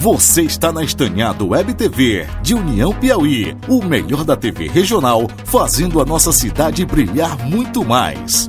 Você está na Estranhado Web TV de União Piauí, o melhor da TV regional, fazendo a nossa cidade brilhar muito mais.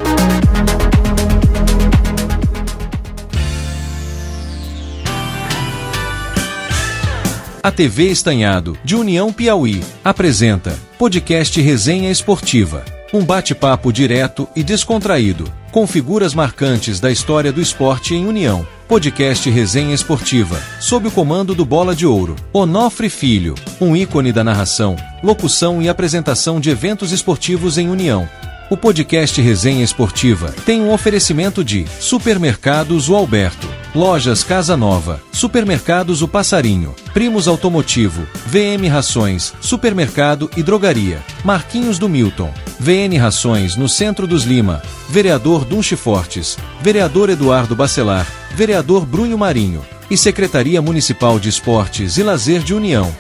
A TV Estranhado de União Piauí apresenta podcast Resenha Esportiva, um bate-papo direto e descontraído, com figuras marcantes da história do esporte em União. Podcast Resenha Esportiva, sob o comando do Bola de Ouro, Onofre Filho, um ícone da narração, locução e apresentação de eventos esportivos em União. O podcast Resenha Esportiva tem um oferecimento de Supermercados O Alberto, Lojas Casa Nova, Supermercados O Passarinho, Primos Automotivo, VM Rações, Supermercado e Drogaria, Marquinhos do Milton, VN Rações no Centro dos Lima, Vereador Dunche Fortes, Vereador Eduardo Bacelar, Vereador Brunho Marinho e Secretaria Municipal de Esportes e Lazer de União.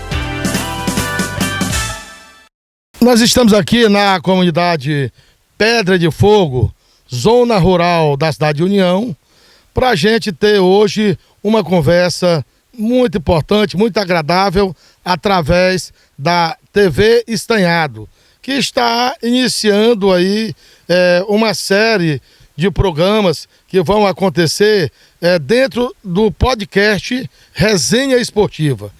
Nós estamos aqui na comunidade Pedra de Fogo, zona rural da cidade de União, para a gente ter hoje uma conversa muito importante, muito agradável, através da TV Estranhado, que está iniciando aí uma série de programas que vão acontecer dentro do podcast Resenha Esportiva.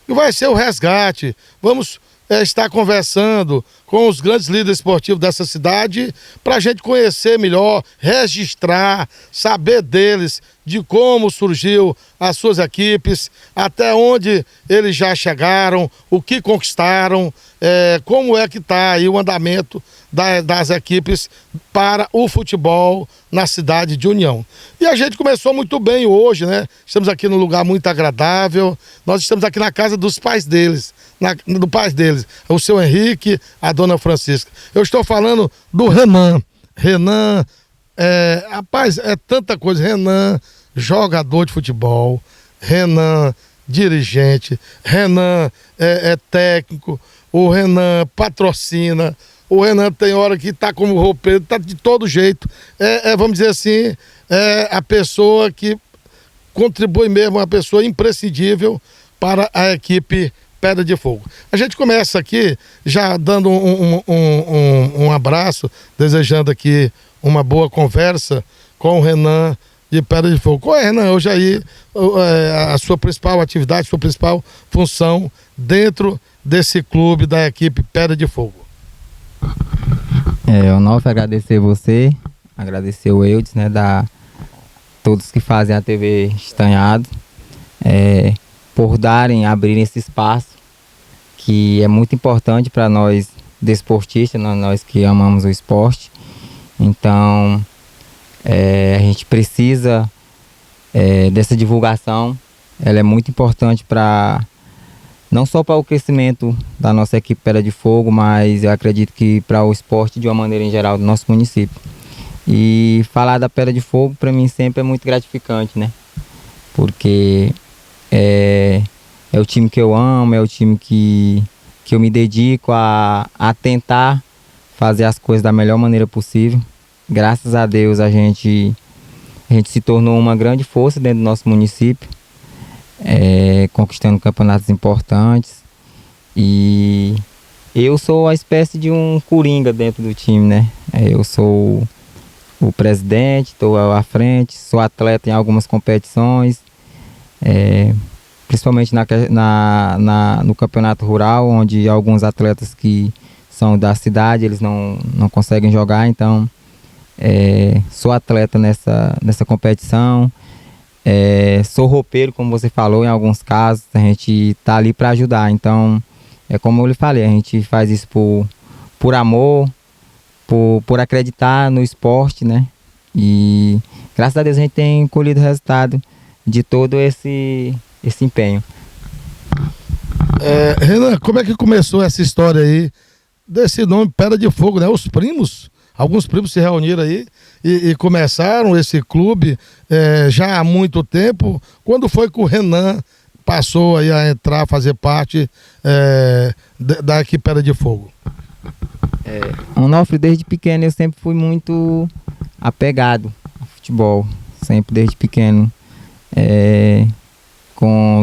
E vai ser o resgate. Vamos estar conversando com os grandes líderes esportivos dessa cidade para a gente conhecer melhor, registrar, saber deles, de como surgiu as suas equipes, até onde eles já chegaram, o que conquistaram, como é que está aí o andamento das equipes para o futebol na cidade de União. E a gente começou muito bem hoje, né? Estamos aqui num lugar muito agradável, nós estamos aqui na casa dos pais deles, do pai deles, o seu Henrique, a dona Francisca. Eu estou falando do Renan. Renan, rapaz, é tanta coisa. Renan, jogador de futebol. Renan, dirigente. Renan é técnico. O Renan patrocina. O Renan tem hora que tá como roupeiro, tá de todo jeito. Vamos dizer assim, a pessoa que contribui mesmo, uma pessoa imprescindível para a equipe Pedra de Fogo. A gente começa aqui já dando um abraço, desejando aqui uma boa conversa com o Renan de Pedra de Fogo. Qual é, Renan, hoje aí a sua principal atividade, sua principal função dentro desse clube da equipe Pedra de Fogo? Onofre, agradecer você, agradecer o Eudes, né, todos que fazem a TV Estranhado, por abrirem esse espaço que é muito importante para nós desportistas, nós que amamos o esporte. Então a gente precisa dessa divulgação. Ela é muito importante não só para o crescimento da nossa equipe Pedra de Fogo, mas eu acredito que para o esporte de uma maneira em geral do nosso município. E falar da Pedra de Fogo para mim sempre é muito gratificante, né? Porque é o time que eu amo, é o time que eu me dedico a tentar fazer as coisas da melhor maneira possível. Graças a Deus a gente se tornou uma grande força dentro do nosso município, conquistando campeonatos importantes. E eu sou a espécie de um coringa dentro do time, né? Eu sou o presidente, estou à frente, sou atleta em algumas competições, principalmente no campeonato rural, onde alguns atletas que são da cidade, eles não conseguem jogar. Então sou atleta nessa competição, sou roupeiro, como você falou, em alguns casos a gente está ali para ajudar. Então como eu lhe falei, a gente faz isso por amor, por acreditar no esporte, né? E graças a Deus a gente tem colhido o resultado de todo esse empenho. Renan, como é que começou essa história aí desse nome Pedra de Fogo, né? Alguns primos se reuniram aí e começaram esse clube já há muito tempo. Quando foi que o Renan passou aí a entrar, fazer parte da equipe Pedra de Fogo? Onofre, desde pequeno eu sempre fui muito apegado ao futebol, sempre desde pequeno.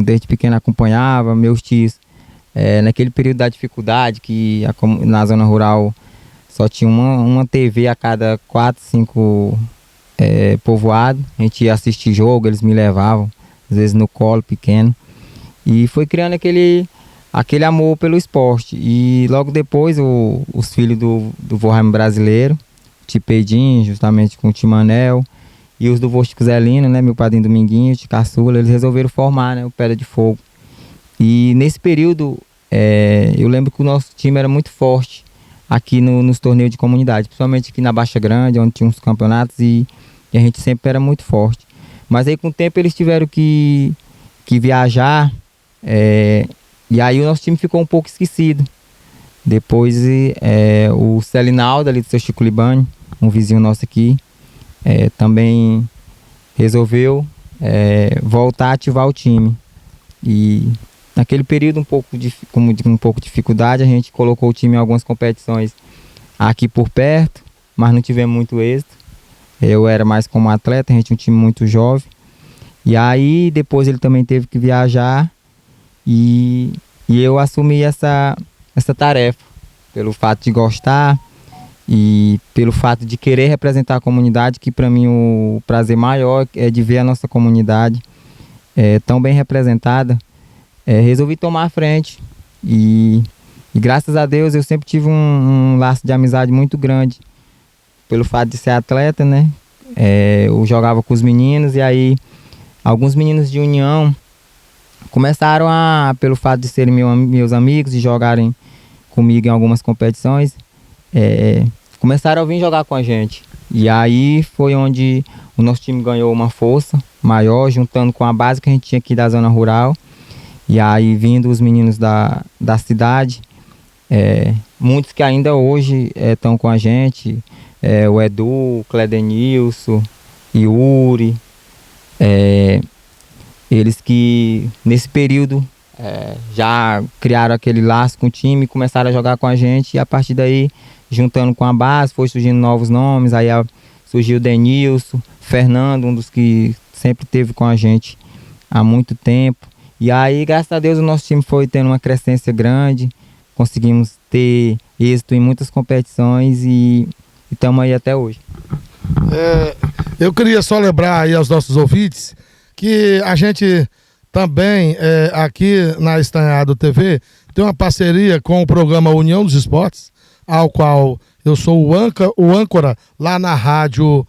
Então, desde pequeno acompanhava, meus tios, naquele período da dificuldade, que na zona rural só tinha uma TV a cada 4, 5 povoados. A gente ia assistir jogo, eles me levavam, às vezes no colo pequeno. E foi criando aquele amor pelo esporte. E logo depois, os filhos do vô Raimundo Brasileiro, Tipedinho, justamente com o Timanel, e os do vô Chico Zelino, né, meu padrinho Dominguinho, de Caçula, eles resolveram formar, né, o Pedra de Fogo. E nesse período, eu lembro que o nosso time era muito forte aqui nos torneios de comunidade, principalmente aqui na Baixa Grande, onde tinha uns campeonatos, e a gente sempre era muito forte. Mas aí com o tempo eles tiveram que viajar, e aí o nosso time ficou um pouco esquecido. Depois o Celinaldo, ali do seu Chico Libani, um vizinho nosso aqui, também resolveu voltar a ativar o time. E naquele período, com um pouco de dificuldade, a gente colocou o time em algumas competições aqui por perto, mas não tivemos muito êxito. Eu era mais como atleta, a gente tinha um time muito jovem. E aí depois ele também teve que viajar e eu assumi essa tarefa, pelo fato de gostar e pelo fato de querer representar a comunidade, que para mim o prazer maior é de ver a nossa comunidade tão bem representada. Resolvi tomar a frente e graças a Deus eu sempre tive um laço de amizade muito grande pelo fato de ser atleta, né? Eu jogava com os meninos e aí alguns meninos de União começaram pelo fato de serem meus amigos e jogarem comigo em algumas competições, começaram a vir jogar com a gente. E aí foi onde o nosso time ganhou uma força maior, juntando com a base que a gente tinha aqui da zona rural. E aí vindo os meninos da cidade, muitos que ainda hoje estão com a gente, o Edu, o Cledenilson, Yuri, eles que nesse período já criaram aquele laço com o time, começaram a jogar com a gente, e a partir daí, juntando com a base, foi surgindo novos nomes. Aí surgiu o Denilson, Fernando, um dos que sempre esteve com a gente há muito tempo. E aí, graças a Deus, o nosso time foi tendo uma crescência grande, conseguimos ter êxito em muitas competições e estamos aí até hoje. Eu queria só lembrar aí aos nossos ouvintes que a gente também, aqui na Estanhado TV, tem uma parceria com o programa União dos Esportes, ao qual eu sou o âncora lá na rádio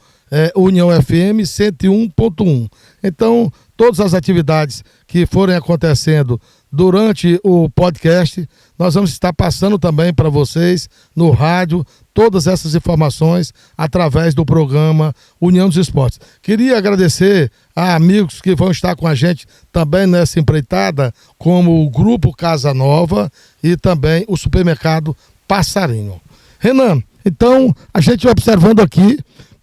União FM 101.1. Então, todas as atividades que forem acontecendo durante o podcast, nós vamos estar passando também para vocês no rádio todas essas informações através do programa União dos Esportes. Queria agradecer a amigos que vão estar com a gente também nessa empreitada, como o Grupo Casa Nova e também o Supermercado Passarinho. Renan, então a gente vai observando aqui,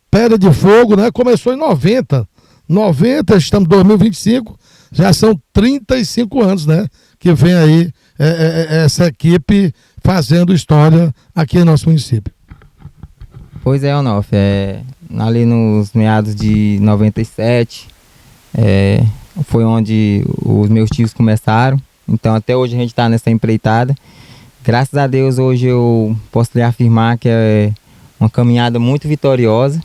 Pedra de Fogo, né? Começou em 90, estamos em 2025, já são 35 anos, né? Que vem aí essa equipe fazendo história aqui em nosso município. Pois é, Onofre, ali nos meados de 97, foi onde os meus tios começaram, então até hoje a gente está nessa empreitada. Graças a Deus hoje eu posso lhe afirmar que é uma caminhada muito vitoriosa.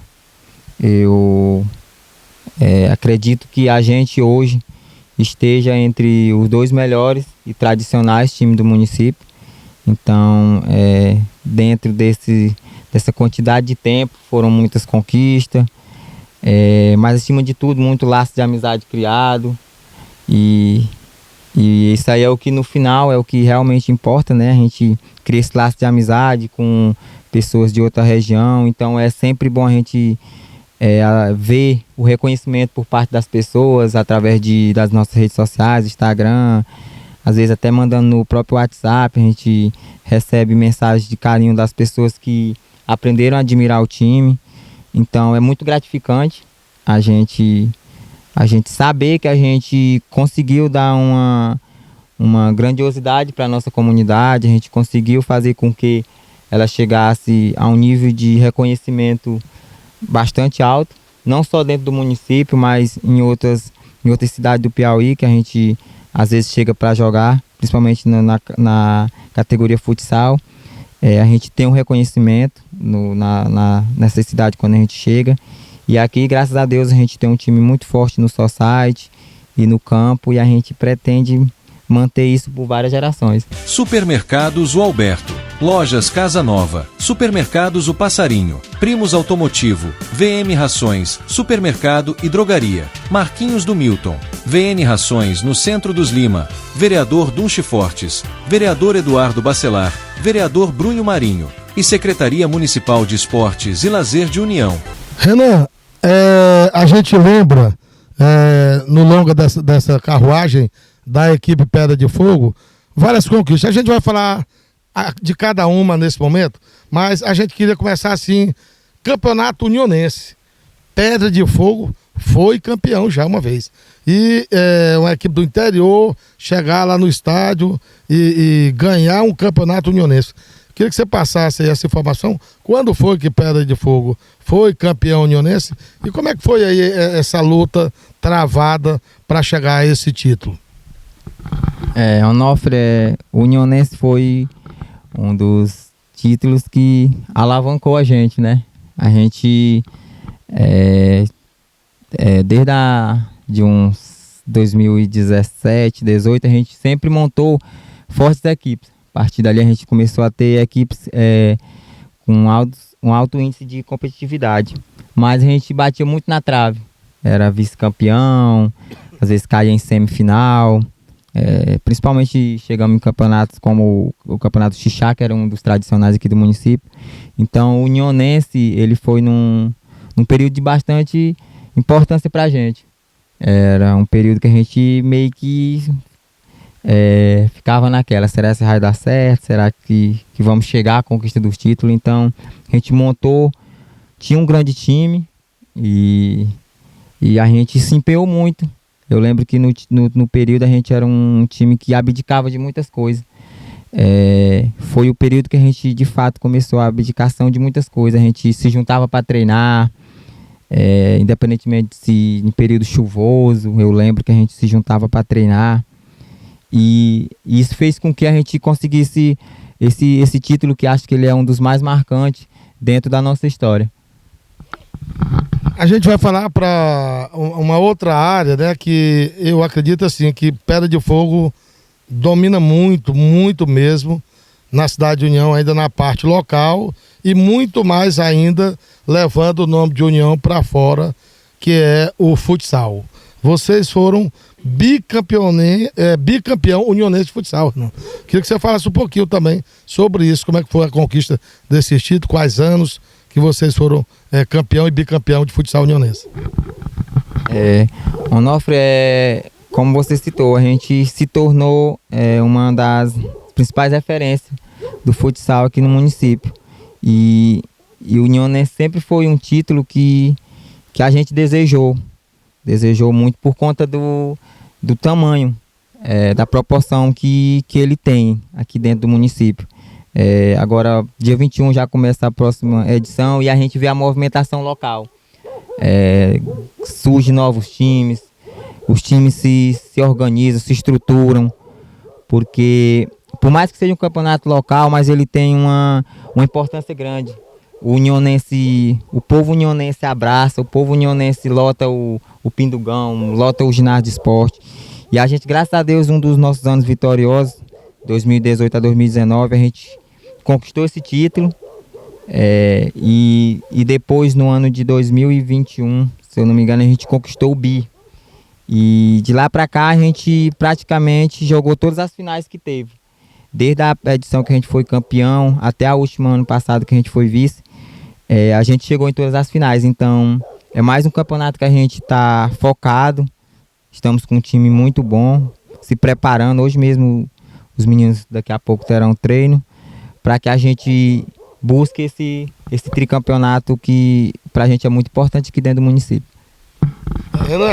Eu acredito que a gente hoje esteja entre os 2 melhores e tradicionais times do município. Então, dentro dessa quantidade de tempo, foram muitas conquistas, mas acima de tudo, muito laço de amizade criado. E isso aí é o que no final é o que realmente importa, né? A gente cria esse laço de amizade com pessoas de outra região. Então é sempre bom a gente ver o reconhecimento por parte das pessoas através das nossas redes sociais, Instagram, às vezes até mandando no próprio WhatsApp. A gente recebe mensagens de carinho das pessoas que aprenderam a admirar o time. Então é muito gratificante a gente saber que a gente conseguiu dar uma grandiosidade para a nossa comunidade. A gente conseguiu fazer com que ela chegasse a um nível de reconhecimento bastante alto, não só dentro do município, mas em outras cidades do Piauí, que a às vezes chega para jogar, principalmente na categoria futsal. A gente tem um reconhecimento nessa cidade quando a gente chega. E aqui, graças a Deus, a gente tem um time muito forte no society e no campo, e a gente pretende manter isso por várias gerações. Supermercados O Alberto, Lojas Casa Nova, Supermercados O Passarinho, Primos Automotivo, VM Rações, Supermercado e Drogaria, Marquinhos do Milton, VN Rações no Centro dos Lima, Vereador Dunche Fortes, Vereador Eduardo Bacelar, Vereador Brunho Marinho e Secretaria Municipal de Esportes e Lazer de União. Renan, a gente lembra no longo dessa carruagem da equipe Pedra de Fogo várias conquistas. A gente vai falar de cada uma nesse momento, mas a gente queria começar assim: Campeonato Unionense. Pedra de Fogo foi campeão já uma vez. E uma equipe do interior chegar lá no estádio e ganhar um campeonato unionense. Queria que você passasse aí essa informação. Quando foi que Pedra de Fogo foi campeão unionense? E como é que foi aí essa luta travada para chegar a esse título? Onofre, o unionense foi um dos títulos que alavancou a gente, né? A gente, desde de uns 2017, 2018, a gente sempre montou fortes equipes. A partir dali a gente começou a ter equipes com um alto índice de competitividade. Mas a gente batia muito na trave. Era vice-campeão, às vezes caía em semifinal. Principalmente chegamos em campeonatos como o Campeonato Xixá, que era um dos tradicionais aqui do município. Então o unionense, ele foi num período de bastante importância pra gente. Era um período que a gente meio que ficava naquela: será que vai dar certo? Será que vamos chegar à conquista dos títulos? Então a gente tinha um grande time e a gente se empenhou muito. Eu lembro que no período a gente era um time que abdicava de muitas coisas. Foi o período que a gente de fato começou a abdicação de muitas coisas. A gente se juntava para treinar, independentemente se em período chuvoso. Eu lembro que a gente se juntava para treinar. E isso fez com que a gente conseguisse esse título, que acho que ele é um dos mais marcantes dentro da nossa história. A gente vai falar para uma outra área, né, que eu acredito assim, que Pedra de Fogo domina muito, muito mesmo na cidade de União, ainda na parte local, e muito mais ainda levando o nome de União para fora, que é o futsal. Vocês foram bicampeão unionense de futsal. Não? Queria que você falasse um pouquinho também sobre isso, como é que foi a conquista desse título, quais anos que vocês foram campeão e bicampeão de futsal unionense. Onofre, como você citou, a gente se tornou uma das principais referências do futsal aqui no município. E o unionense sempre foi um título que a gente desejou muito por conta do tamanho, da proporção que ele tem aqui dentro do município. Agora, dia 21 já começa a próxima edição e a gente vê a movimentação local. Surgem novos times, os times se organizam, se estruturam, porque por mais que seja um campeonato local, mas ele tem uma importância grande. O povo unionense abraça, o povo unionense lota o Pindugão, lota o ginásio de esporte. E a gente, graças a Deus, um dos nossos anos vitoriosos, 2018 a 2019, a gente conquistou esse título. E depois, no ano de 2021, se eu não me engano, a gente conquistou o bi. E de lá para cá, a gente praticamente jogou todas as finais que teve. Desde a edição que a gente foi campeão até a última ano passado que a gente foi vice, a gente chegou em todas as finais. Então é mais um campeonato que a gente está focado. Estamos com um time muito bom, se preparando. Hoje mesmo os meninos daqui a pouco terão treino para que a gente busque esse tricampeonato que para a gente é muito importante aqui dentro do município.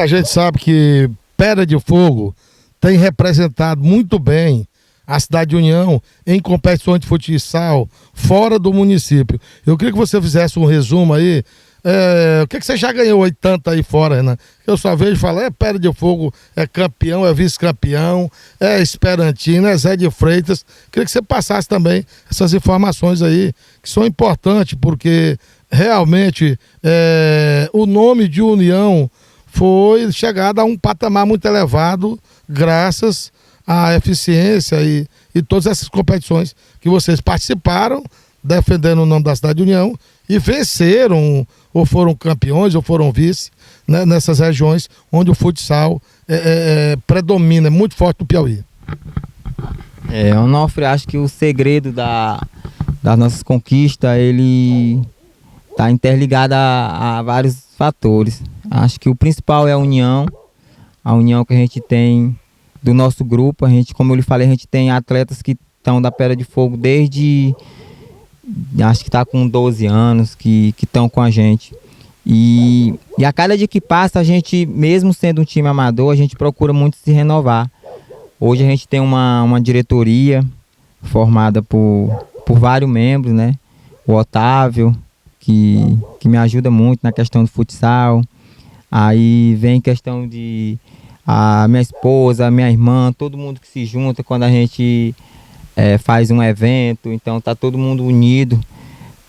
A gente sabe que Pedra de Fogo tem representado muito bem a cidade de União em competições de futsal fora do município. Eu queria que você fizesse um resumo aí O que você já ganhou aí tanto aí fora, Renan? Eu só vejo falar, Pedra de Fogo é campeão, é vice-campeão, é Esperantino, é Zé de Freitas. Queria que você passasse também essas informações aí, que são importantes, porque realmente o nome de União foi chegado a um patamar muito elevado, graças à eficiência e todas essas competições que vocês participaram, defendendo o nome da cidade de União, e venceram, ou foram campeões, ou foram vice, né, nessas regiões onde o futsal predomina, é muito forte no Piauí. Onofre, acho que o segredo das nossas conquistas, ele está interligado a vários fatores. Acho que o principal é a união que a gente tem do nosso grupo. A gente, como eu lhe falei, a gente tem atletas que estão da Pedra de Fogo desde, acho que está com 12 anos, que estão com a gente. E a cada dia que passa, a gente, mesmo sendo um time amador, a gente procura muito se renovar. Hoje a gente tem uma diretoria formada por vários membros, né? O Otávio, que me ajuda muito na questão do futsal. Aí vem questão de a minha esposa, a minha irmã, todo mundo que se junta quando a gente faz um evento. Então tá todo mundo unido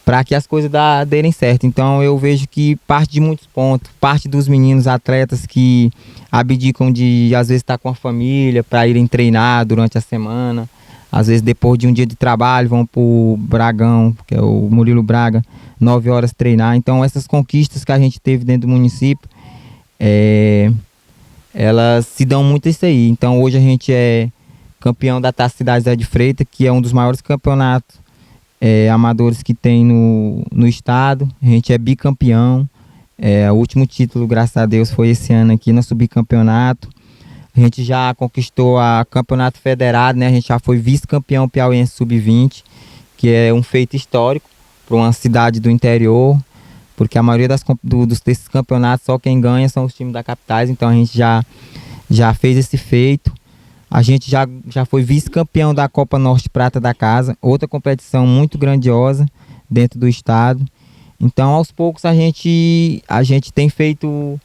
para que as coisas derem certo. Então eu vejo que parte de muitos pontos, parte dos meninos atletas que abdicam de às vezes estar com a família para irem treinar durante a semana. Às vezes depois de um dia de trabalho vão para o Bragão, que é o Murilo Braga, 9 horas treinar. Então essas conquistas que a gente teve dentro do município, elas se dão muito isso aí. Então hoje a gente é campeão da Taça Cidade Zé de Freitas, que é um dos maiores campeonatos amadores que tem no estado. A gente é bicampeão. O último título, graças a Deus, foi esse ano aqui no subcampeonato. A gente já conquistou a campeonato federado, né? A gente já foi vice-campeão piauiense sub-20, que é um feito histórico para uma cidade do interior, porque a maioria desses campeonatos só quem ganha são os times da capitais. Então a gente já fez esse feito. A gente já foi vice-campeão da Copa Norte Prata da Casa, outra competição muito grandiosa dentro do estado. Então aos poucos a gente tem feito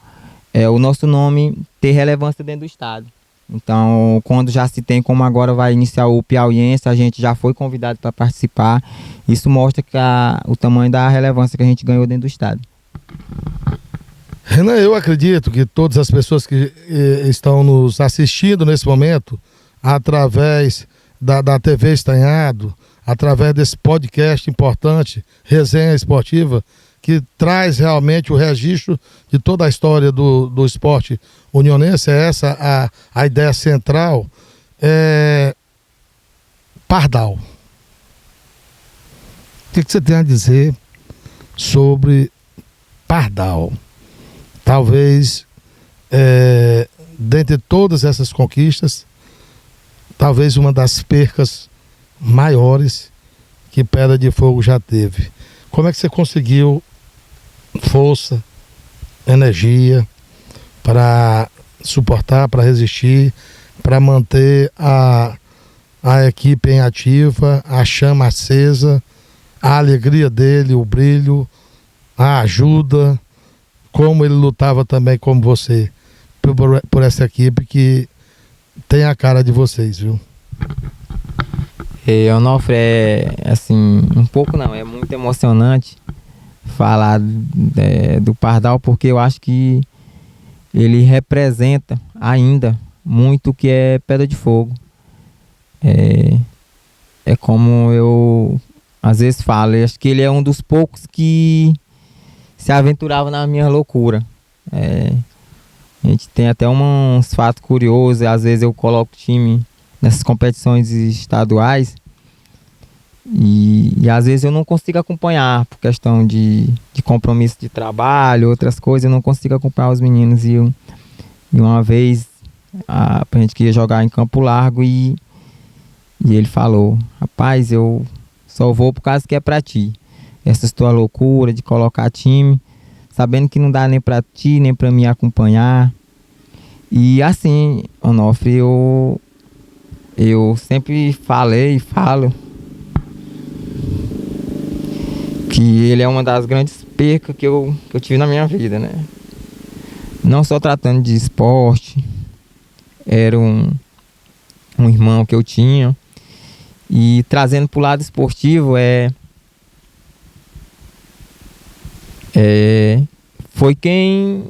o nosso nome ter relevância dentro do estado. Então, quando já se tem, como agora vai iniciar o piauiense, a gente já foi convidado para participar. Isso mostra que o tamanho da relevância que a gente ganhou dentro do estado. Renan, eu acredito que todas as pessoas que estão nos assistindo nesse momento, através da TV Estanhado, através desse podcast importante, Resenha Esportiva, que traz realmente o registro de toda a história do esporte unionense, é essa a ideia central. Pardal. O que você tem a dizer sobre Pardal? Talvez, dentre todas essas conquistas, talvez uma das percas maiores que Pedra de Fogo já teve. Como é que você conseguiu força, energia para suportar, para resistir, para manter a equipe em ativa, a chama acesa, a alegria dele, o brilho, a ajuda, como ele lutava também como você, por essa equipe que tem a cara de vocês, viu? Onofre, assim, um pouco não, é muito emocionante falar do Pardal, porque eu acho que ele representa ainda muito o que é Pedra de Fogo. É como eu às vezes falo, eu acho que ele é um dos poucos que se aventurava na minha loucura. A gente tem até uns fatos curiosos, às vezes eu coloco o time nessas competições estaduais e às vezes eu não consigo acompanhar por questão de compromisso de trabalho, outras coisas, eu não consigo acompanhar os meninos. E uma vez a gente queria jogar em Campo Largo e ele falou: rapaz, eu só vou por causa que é pra ti. Essa tua loucura de colocar time, sabendo que não dá nem pra ti, nem pra me acompanhar. E assim, Onofre, eu sempre falei e falo que ele é uma das grandes perca que eu tive na minha vida, né? Não só tratando de esporte, era um irmão que eu tinha. E trazendo para o lado esportivo, foi quem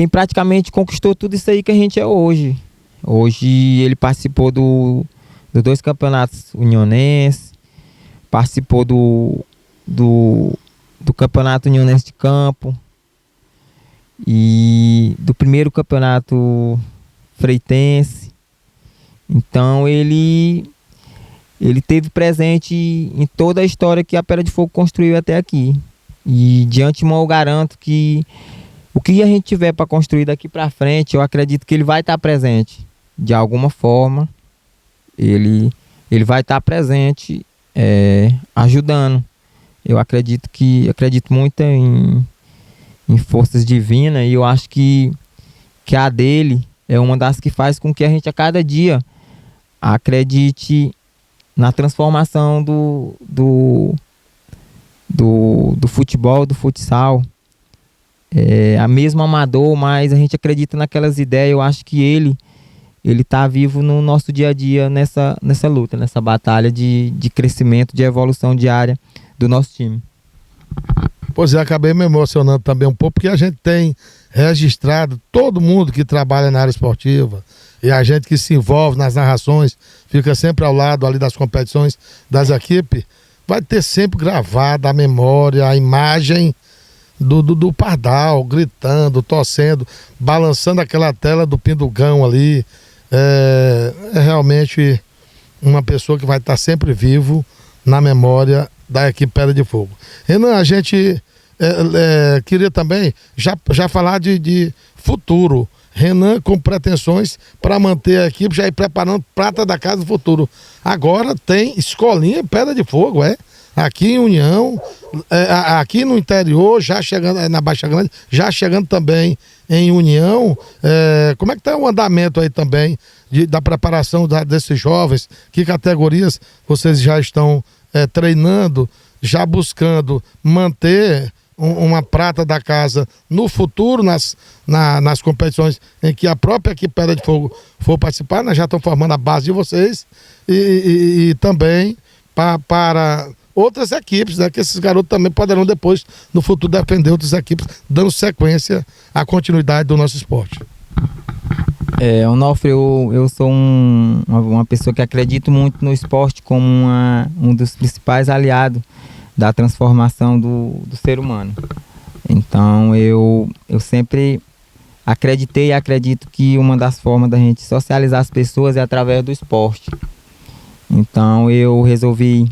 praticamente conquistou tudo isso aí que a gente é hoje. Hoje ele participou dos 2 campeonatos unionenses, participou do campeonato unionense de campo e do primeiro campeonato freitense. Então ele teve presente em toda a história que a Pedra de Fogo construiu até aqui. E de antemão eu garanto que o que a gente tiver para construir daqui para frente, eu acredito que ele vai estar presente. De alguma forma, ele vai estar presente, ajudando. Eu acredito muito em forças divinas, e eu acho que a dele é uma das que faz com que a gente a cada dia acredite na transformação do futebol, do futsal. A mesma amador, mas a gente acredita naquelas ideias. Eu acho que ele está vivo no nosso dia a dia nessa luta, nessa batalha de crescimento, de evolução diária do nosso time. Pois é, acabei me emocionando também um pouco, porque a gente tem registrado todo mundo que trabalha na área esportiva e a gente que se envolve nas narrações, fica sempre ao lado ali das competições das equipes, vai ter sempre gravada a memória, a imagem do Pardal, gritando, torcendo, balançando aquela tela do Pindugão ali. É realmente uma pessoa que vai estar sempre vivo na memória da equipe Pedra de Fogo. Renan, a gente queria também já falar de futuro. Renan com pretensões para manter a equipe, já ir preparando prata da casa do futuro. Agora tem escolinha Pedra de Fogo, aqui em União, aqui no interior, já chegando na Baixa Grande, já chegando também em União. Como é que está o andamento aí também da preparação desses jovens? Que categorias vocês já estão treinando, já buscando manter uma prata da casa no futuro, nas competições em que a própria equipe Pedra de Fogo for participar, nós já estamos formando a base de vocês e também para outras equipes, né, que esses garotos também poderão depois, no futuro, defender outras equipes, dando sequência à continuidade do nosso esporte. Onofre, eu sou uma pessoa que acredito muito no esporte como um dos principais aliados da transformação do ser humano. Então eu sempre acreditei e acredito que uma das formas da gente socializar as pessoas é através do esporte. Então eu resolvi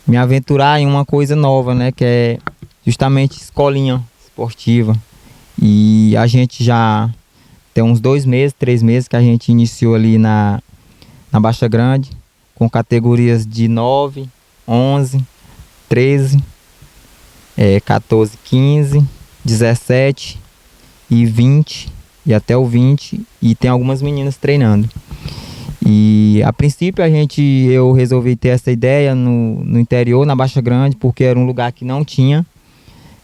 me aventurar em uma coisa nova, né, que é justamente escolinha esportiva. E a gente já tem uns 2 meses, 3 meses que a gente iniciou ali na Baixa Grande, com categorias de 9, 11, 13, 14, 15, 17 e 20 e até o 20, e tem algumas meninas treinando. E a princípio eu resolvi ter essa ideia no interior, na Baixa Grande, porque era um lugar que não tinha.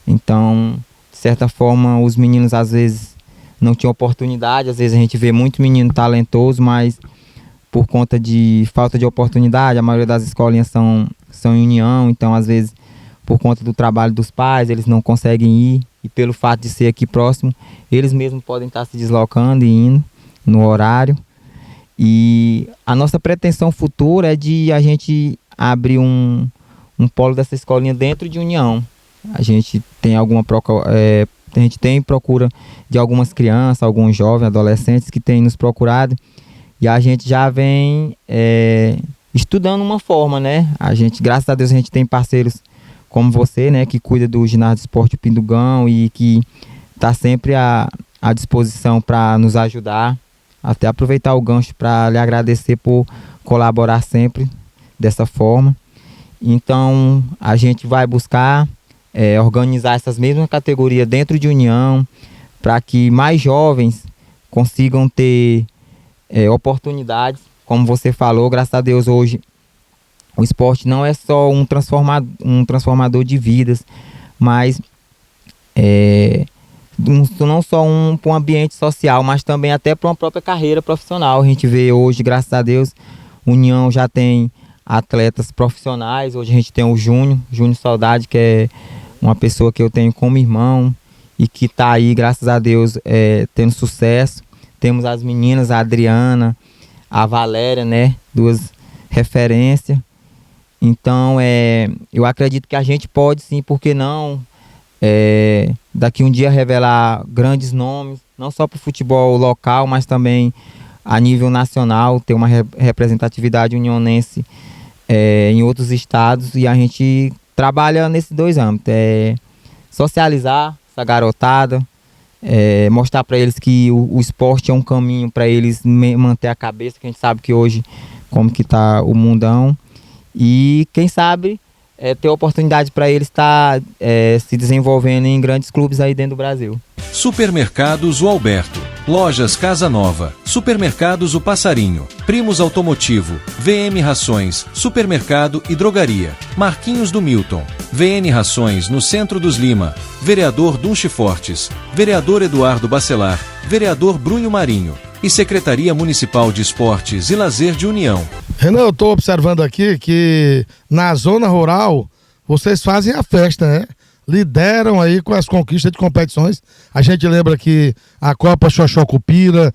Então, de certa forma, os meninos às vezes não tinham oportunidade. Às vezes a gente vê muito menino talentoso, mas por conta de falta de oportunidade, a maioria das escolinhas são em União. Então, às vezes, por conta do trabalho dos pais, eles não conseguem ir. E pelo fato de ser aqui próximo, eles mesmos podem estar se deslocando e indo no horário. E a nossa pretensão futura é de a gente abrir um polo dessa escolinha dentro de União. A gente tem a gente tem procura de algumas crianças, alguns jovens, adolescentes que têm nos procurado, e a gente já vem estudando uma forma, né? A gente, graças a Deus, a gente tem parceiros como você, né, que cuida do ginásio de esporte Pindugão e que está sempre à disposição para nos ajudar. Até aproveitar o gancho para lhe agradecer por colaborar sempre dessa forma. Então a gente vai buscar organizar essas mesmas categorias dentro de União, para que mais jovens consigam ter oportunidades. Como você falou, graças a Deus hoje o esporte não é só um transformador de vidas, mas não só para um ambiente social, mas também até para uma própria carreira profissional. A gente vê hoje, graças a Deus, União já tem atletas profissionais. Hoje a gente tem o Júnior Saudade, que é uma pessoa que eu tenho como irmão e que está aí, graças a Deus, tendo sucesso. Temos as meninas, a Adriana, a Valéria, né? 2 referências. Então, eu acredito que a gente pode sim, por que não, daqui um dia revelar grandes nomes, não só para o futebol local, mas também a nível nacional, ter uma representatividade unionense em outros estados, e a gente trabalha nesses 2 âmbitos, socializar essa garotada, mostrar para eles que o esporte é um caminho para eles manter a cabeça, que a gente sabe que hoje como que está o mundão, e quem sabe ter oportunidade para eles estar se desenvolvendo em grandes clubes aí dentro do Brasil. Supermercados O Alberto, Lojas Casa Nova, Supermercados O Passarinho, Primos Automotivo, VM Rações, Supermercado e Drogaria, Marquinhos do Milton, VN Rações no Centro dos Lima, Vereador Dunche Fortes, Vereador Eduardo Bacelar, Vereador Brunho Marinho e Secretaria Municipal de Esportes e Lazer de União. Renan, eu estou observando aqui que na zona rural vocês fazem a festa, né? Lideram aí com as conquistas de competições. A gente lembra que a Copa Xoxocupira,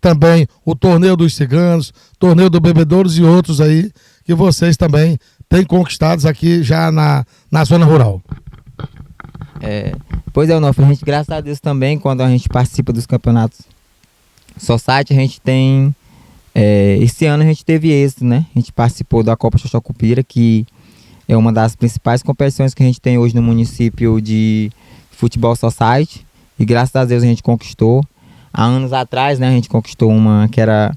também o Torneio dos Ciganos, Torneio do Bebedouros e outros aí que vocês também têm conquistados aqui já na zona rural. Pois é, Onofre, a gente, graças a Deus também, quando a gente participa dos campeonatos Society, a gente tem... esse ano a gente teve êxito, né? A gente participou da Copa Xoxocupira, que é uma das principais competições que a gente tem hoje no município de futebol society, e graças a Deus a gente conquistou. Há anos atrás, né, a gente conquistou uma que era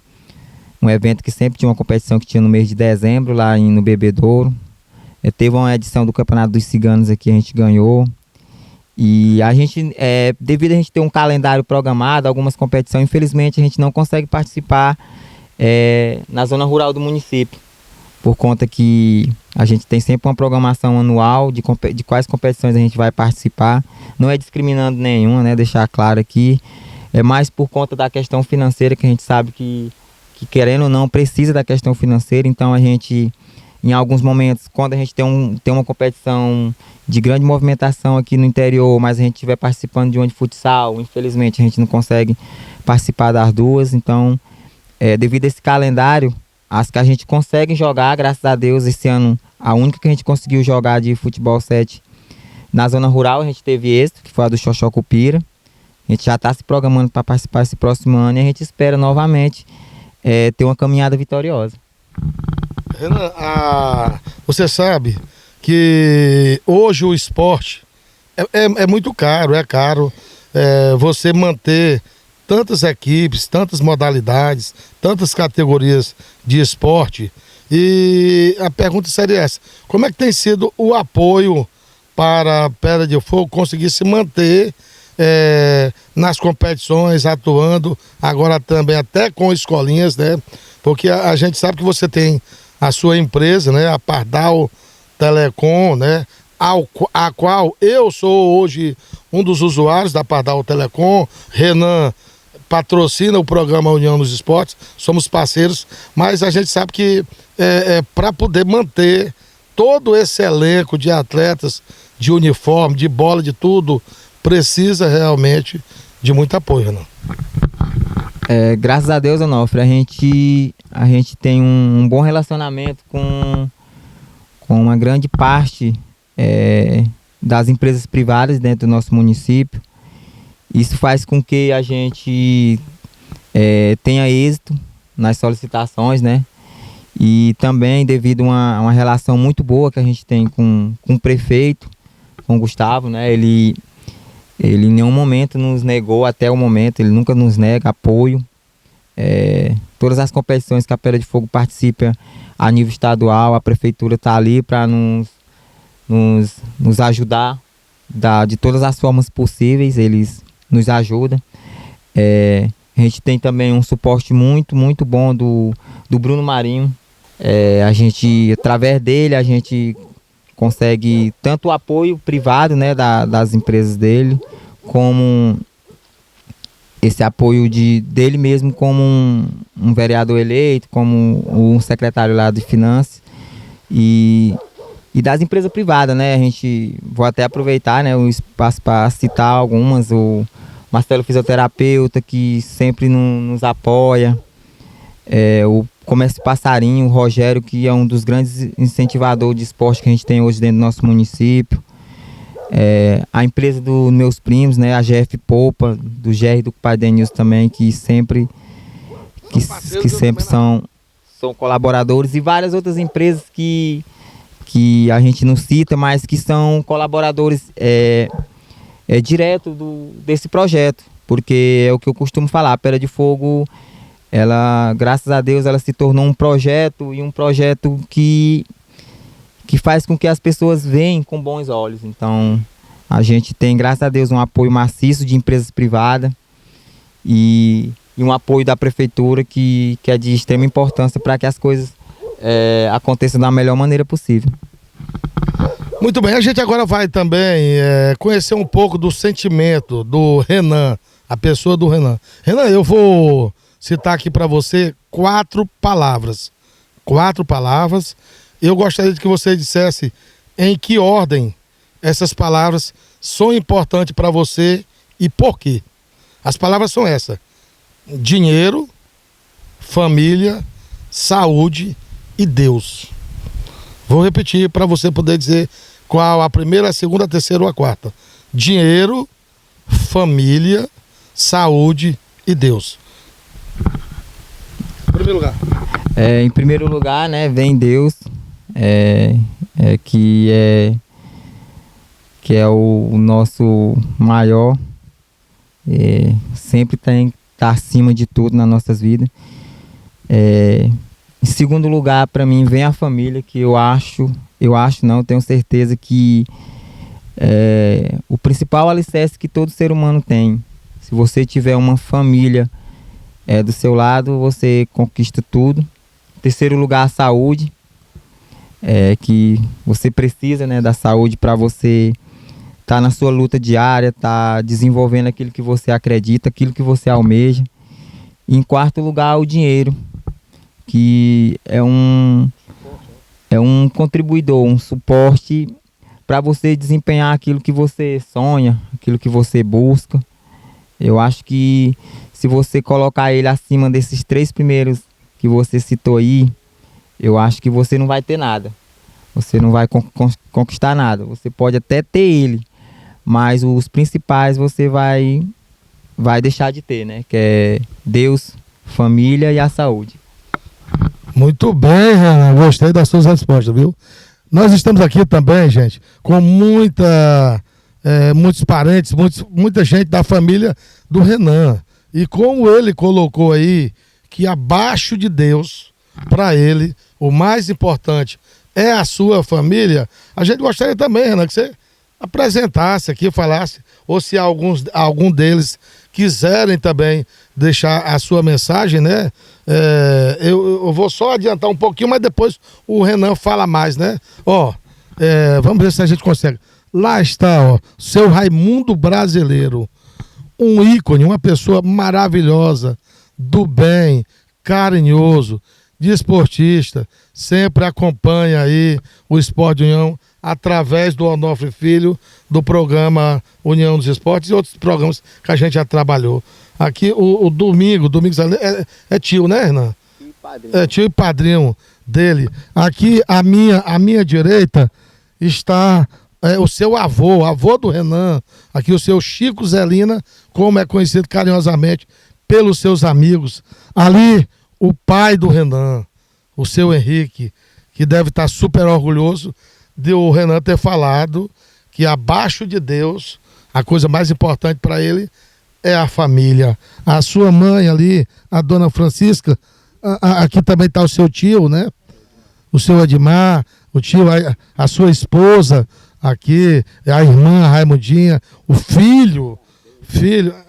um evento que sempre tinha uma competição que tinha no mês de dezembro, lá no Bebedouro. Teve uma edição do Campeonato dos Ciganos aqui, a gente ganhou. E a gente, devido a gente ter um calendário programado, algumas competições, infelizmente a gente não consegue participar na zona rural do município, por conta que a gente tem sempre uma programação anual de quais competições a gente vai participar. Não é discriminando nenhuma, né, deixar claro aqui, é mais por conta da questão financeira, que a gente sabe que querendo ou não precisa da questão financeira. Então a gente, em alguns momentos, quando a gente tem uma competição de grande movimentação aqui no interior, mas a gente estiver participando de uma de futsal, infelizmente a gente não consegue participar das duas. Então, devido a esse calendário, as que a gente consegue jogar, graças a Deus, esse ano, a única que a gente conseguiu jogar de futebol 7 na zona rural, a gente teve êxito, que foi a do Xoxocupira. A gente já está se programando para participar esse próximo ano, e a gente espera novamente ter uma caminhada vitoriosa. Renan, você sabe que hoje o esporte é muito caro, você manter tantas equipes, tantas modalidades, tantas categorias de esporte. E a pergunta seria essa: como é que tem sido o apoio para a Pedra de Fogo conseguir se manter nas competições, atuando agora também até com escolinhas, né? Porque a gente sabe que você tem a sua empresa, né? A Pardal Telecom, né? A qual eu sou hoje um dos usuários da Pardal Telecom. Renan patrocina o programa União nos Esportes, somos parceiros, mas a gente sabe que para poder manter todo esse elenco de atletas, de uniforme, de bola, de tudo, precisa realmente de muito apoio, Renan. Graças a Deus, Onofre, a gente tem um bom relacionamento com uma grande parte das empresas privadas dentro do nosso município. Isso faz com que a gente tenha êxito nas solicitações, né? E também devido a uma relação muito boa que a gente tem com o prefeito, com o Gustavo, né? Ele em nenhum momento nos negou, até o momento, ele nunca nos nega apoio. Todas as competições que a Pedra de Fogo participa a nível estadual, a prefeitura está ali para nos ajudar de todas as formas possíveis, eles nos ajudam. A gente tem também um suporte muito, muito bom do Bruno Marinho. A gente, através dele, a gente consegue tanto o apoio privado, né, das empresas dele, como esse apoio dele mesmo como um vereador eleito, como um secretário lá de finanças e das empresas privadas, né? A gente, vou até aproveitar, né, o espaço para citar algumas, o Marcelo Fisioterapeuta, que sempre nos apoia, o Comércio Passarinho, o Rogério, que é um dos grandes incentivadores de esporte que a gente tem hoje dentro do nosso município. A empresa dos meus primos, né, a GF Popa, do GR e do Pai Denilson também, que sempre são colaboradores, e várias outras empresas que a gente não cita, mas que são colaboradores direto desse projeto, porque é o que eu costumo falar, a Pedra de Fogo, ela, graças a Deus, ela se tornou um projeto, e um projeto que faz com que as pessoas veem com bons olhos. Então, a gente tem, graças a Deus, um apoio maciço de empresas privadas e um apoio da prefeitura que é de extrema importância para que as coisas aconteçam da melhor maneira possível. Muito bem, a gente agora vai também conhecer um pouco do sentimento do Renan, a pessoa do Renan. Renan, eu vou citar aqui para você 4 palavras. 4 palavras. Eu gostaria de que você dissesse em que ordem essas palavras são importantes para você e por quê. As palavras são essas: dinheiro, família, saúde e Deus. Vou repetir para você poder dizer qual a primeira, a segunda, a terceira ou a quarta. Dinheiro, família, saúde e Deus. Em primeiro lugar. Em primeiro lugar, né, vem Deus, que é o nosso maior, sempre tem que estar acima de tudo nas nossas vidas. Em segundo lugar, para mim, vem a família, que eu tenho certeza que o principal alicerce que todo ser humano tem. Se você tiver uma família do seu lado, você conquista tudo. Em terceiro lugar, a saúde, que você precisa, né, da saúde para você estar na sua luta diária, estar desenvolvendo aquilo que você acredita, aquilo que você almeja. E em quarto lugar, o dinheiro, que é um contribuidor, um suporte para você desempenhar aquilo que você sonha, aquilo que você busca. Eu acho que se você colocar ele acima desses 3 primeiros que você citou aí, eu acho que você não vai ter nada. Você não vai conquistar nada. Você pode até ter ele, mas os principais você vai deixar de ter, né? Que é Deus, família e a saúde. Muito bem, Renan. Gostei das suas respostas, viu? Nós estamos aqui também, gente, com muitos parentes, muita gente da família do Renan. E como ele colocou aí que abaixo de Deus, para ele, o mais importante é a sua família, a gente gostaria também, Renan, que você apresentasse aqui, falasse, ou se algum deles quiserem também deixar a sua mensagem, né? Eu vou só adiantar um pouquinho, mas depois o Renan fala mais, né? Vamos ver se a gente consegue. Lá está, seu Raimundo Brasileiro, um ícone, uma pessoa maravilhosa, do bem, carinhoso, desportista, sempre acompanha aí o Esporte União através do Onofre Filho, do programa União dos Esportes e outros programas que a gente já trabalhou. Aqui o Domingos é tio, né, Renan? Tio e padrinho dele. Aqui à minha direita está o seu avô do Renan, aqui o seu Chico Zelina, como é conhecido carinhosamente pelos seus amigos. Ali, o pai do Renan, o seu Henrique, que deve estar super orgulhoso de o Renan ter falado que abaixo de Deus, a coisa mais importante para ele é a família. A sua mãe ali, a dona Francisca, aqui também está o seu tio, né? O seu Edmar, o tio, a sua esposa, aqui, a irmã, a Raimundinha, o filho,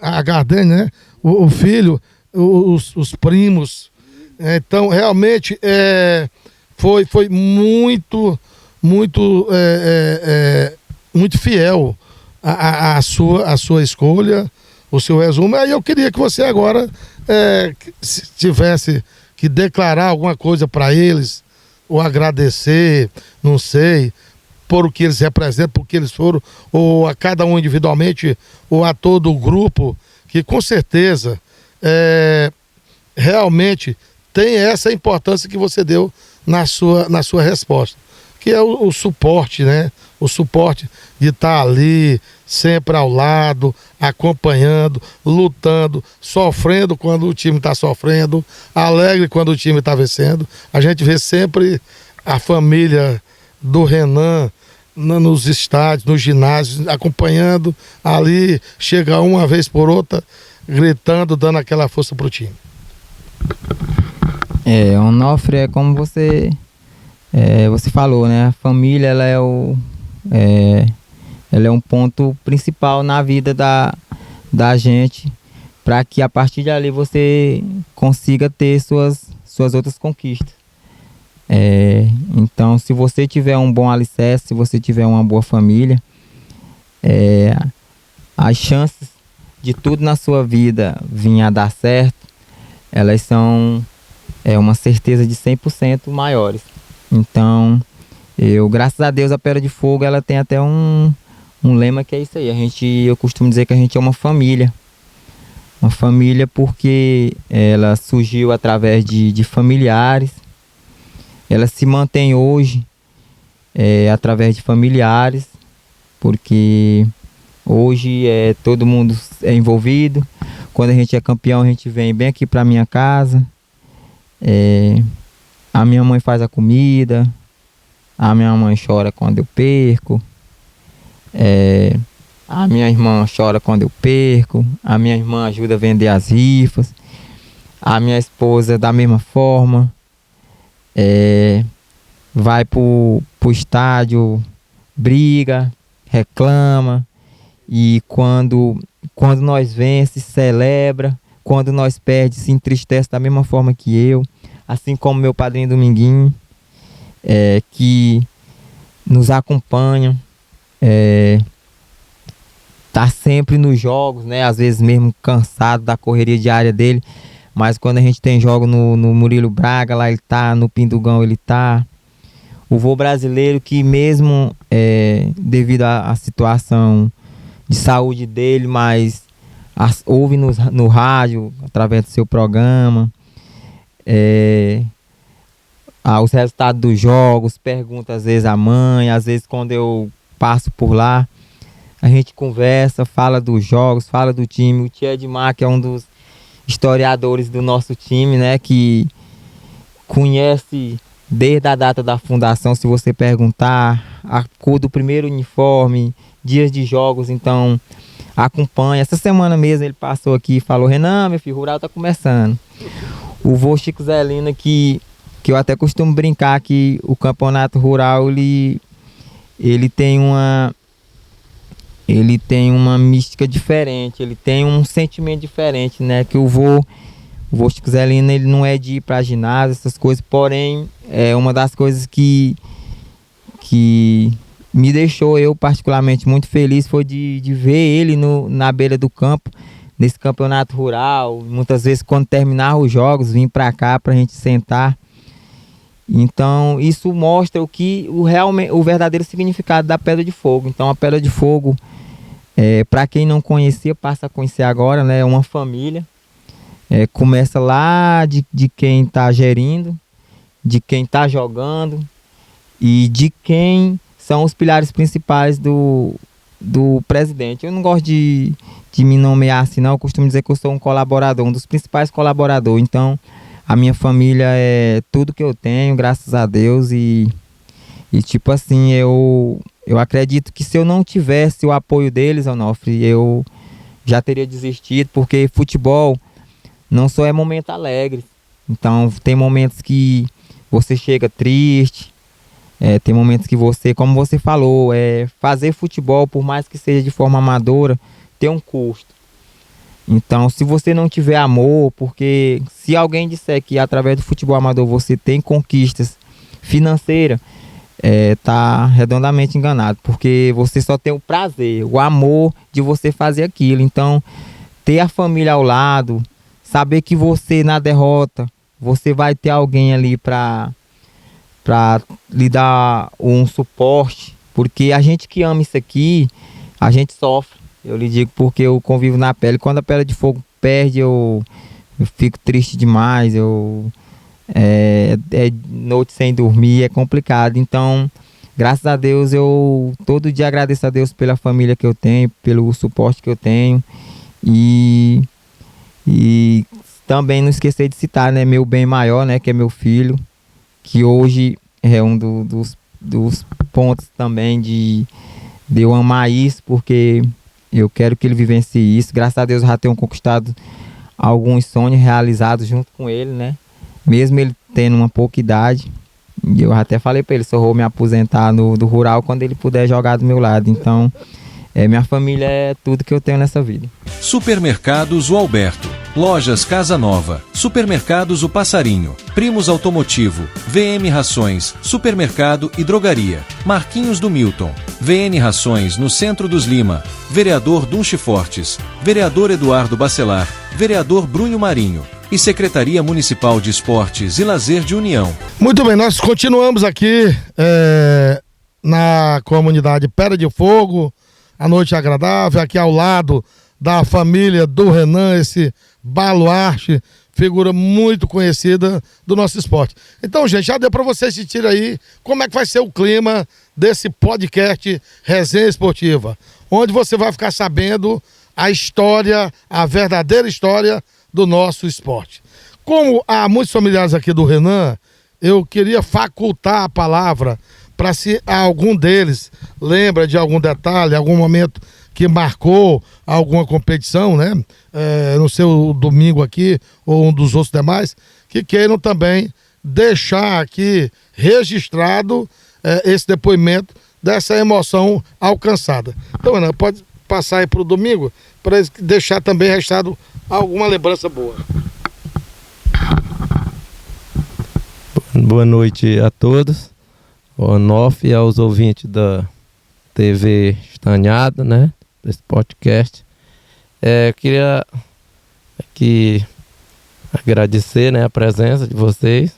a Gardene, né? O filho, os primos. Então, realmente, foi muito, muito, muito fiel à sua escolha, o seu resumo. Aí eu queria que você agora se tivesse que declarar alguma coisa para eles, ou agradecer, não sei, por o que eles representam, por que eles foram, ou a cada um individualmente, ou a todo o grupo, que com certeza realmente tem essa importância que você deu na sua resposta, que é o suporte, né? O suporte de estar ali, sempre ao lado, acompanhando, lutando, sofrendo quando o time está sofrendo, alegre quando o time está vencendo. A gente vê sempre a família do Renan nos estádios, nos ginásios, acompanhando ali, chega uma vez por outra, gritando, dando aquela força pro time. Onofre, é como você falou, né? A família, ela é um ponto principal na vida da gente, para que a partir dali você consiga ter suas outras conquistas. Então, se você tiver um bom alicerce, se você tiver uma boa família, as chances de tudo na sua vida vir a dar certo, elas são uma certeza de 100% maiores. Então, graças a Deus, a Pedra de Fogo, ela tem até um lema que é isso aí. Eu costumo dizer que a gente é uma família. Uma família porque ela surgiu através de familiares. Ela se mantém hoje através de familiares, porque hoje todo mundo é envolvido. Quando a gente é campeão, a gente vem bem aqui para minha casa. A minha mãe faz a comida, a minha mãe chora quando eu perco, a minha irmã chora quando eu perco, a minha irmã ajuda a vender as rifas, a minha esposa da mesma forma, vai pro estádio, briga, reclama, e quando nós vence, celebra, quando nós perde, se entristece da mesma forma que eu, assim como meu padrinho Dominguinho, que nos acompanha, tá sempre nos jogos, né? Às vezes mesmo cansado da correria diária dele, mas quando a gente tem jogo no Murilo Braga, lá ele tá, no Pindugão ele tá. O Vô Brasileiro, que mesmo devido à situação de saúde dele, mas ouve no rádio, através do seu programa, os resultados dos jogos, pergunta às vezes à mãe, às vezes quando eu passo por lá, a gente conversa, fala dos jogos, fala do time. O Tia Edmar, que é um dos historiadores do nosso time, né, que conhece desde a data da fundação, se você perguntar, a cor do primeiro uniforme, dias de jogos, então acompanha. Essa semana mesmo ele passou aqui e falou: Renan, meu filho, o Rural tá começando. O vô Chico Zelina, que eu até costumo brincar que o campeonato rural ele tem uma mística diferente, ele tem um sentimento diferente, né? Que o vô Chico Zelina, ele não é de ir para ginásio, essas coisas, porém é uma das coisas que me deixou eu particularmente muito feliz, foi de ver ele na beira do campo, nesse campeonato rural. Muitas vezes quando terminar os jogos, vim para cá para a gente sentar. Então isso mostra o verdadeiro significado da Pedra de Fogo. Então a Pedra de Fogo, para quem não conhecia, passa a conhecer agora, né? É uma família. Começa lá de quem está gerindo, de quem está jogando e de quem são os pilares principais do presidente. Eu não gosto de me nomear assim, não. Eu costumo dizer que eu sou um colaborador, um dos principais colaboradores. Então, a minha família é tudo que eu tenho, graças a Deus. E tipo assim, eu acredito que se eu não tivesse o apoio deles, Onofre, eu já teria desistido, porque futebol não só é momento alegre. Então, tem momentos que você chega triste, tem momentos que você, como você falou, fazer futebol, por mais que seja de forma amadora, tem um custo. Então, se você não tiver amor, porque se alguém disser que através do futebol amador você tem conquistas financeira, tá redondamente enganado, porque você só tem o prazer, o amor de você fazer aquilo. Então, ter a família ao lado, saber que você na derrota, você vai ter alguém ali para lhe dar um suporte, porque a gente que ama isso aqui, a gente sofre. Eu lhe digo porque eu convivo na pele. Quando a Pedra de Fogo perde, eu fico triste demais, noite sem dormir, é complicado. Então, graças a Deus, eu todo dia agradeço a Deus pela família que eu tenho, pelo suporte que eu tenho. E também não esquecer de citar, né, meu bem maior, né, que é meu filho, que hoje é um dos pontos também de eu amar isso, porque eu quero que ele vivencie isso. Graças a Deus eu já tenho conquistado alguns sonhos realizados junto com ele, né? Mesmo ele tendo uma pouca idade. E eu até falei para ele, só vou me aposentar do rural quando ele puder jogar do meu lado. Então, minha família é tudo que eu tenho nessa vida. Supermercados O Alberto, Lojas Casa Nova, Supermercados O Passarinho, Primos Automotivo, VM Rações, Supermercado e Drogaria, Marquinhos do Milton, VN Rações no Centro dos Lima, Vereador Dunche Fortes, Vereador Eduardo Bacelar, Vereador Brunho Marinho e Secretaria Municipal de Esportes e Lazer de União. Muito bem, nós continuamos aqui na comunidade Pedra de Fogo, a noite agradável, aqui ao lado da família do Renan, esse baluarte, figura muito conhecida do nosso esporte. Então, gente, já deu para vocês sentir aí como é que vai ser o clima desse podcast Resenha Esportiva, onde você vai ficar sabendo a história, a verdadeira história do nosso esporte. Como há muitos familiares aqui do Renan, eu queria facultar a palavra para se algum deles lembra de algum detalhe, algum momento que marcou alguma competição, né? No seu domingo aqui, ou um dos outros demais, que queiram também deixar aqui registrado esse depoimento dessa emoção alcançada. Então, Renan, pode passar aí para o domingo, para deixar também registrado alguma lembrança boa. Boa noite a todos, ao Nof e aos ouvintes da TV Estanhado, né? Desse podcast. Eu queria aqui agradecer, né, a presença de vocês.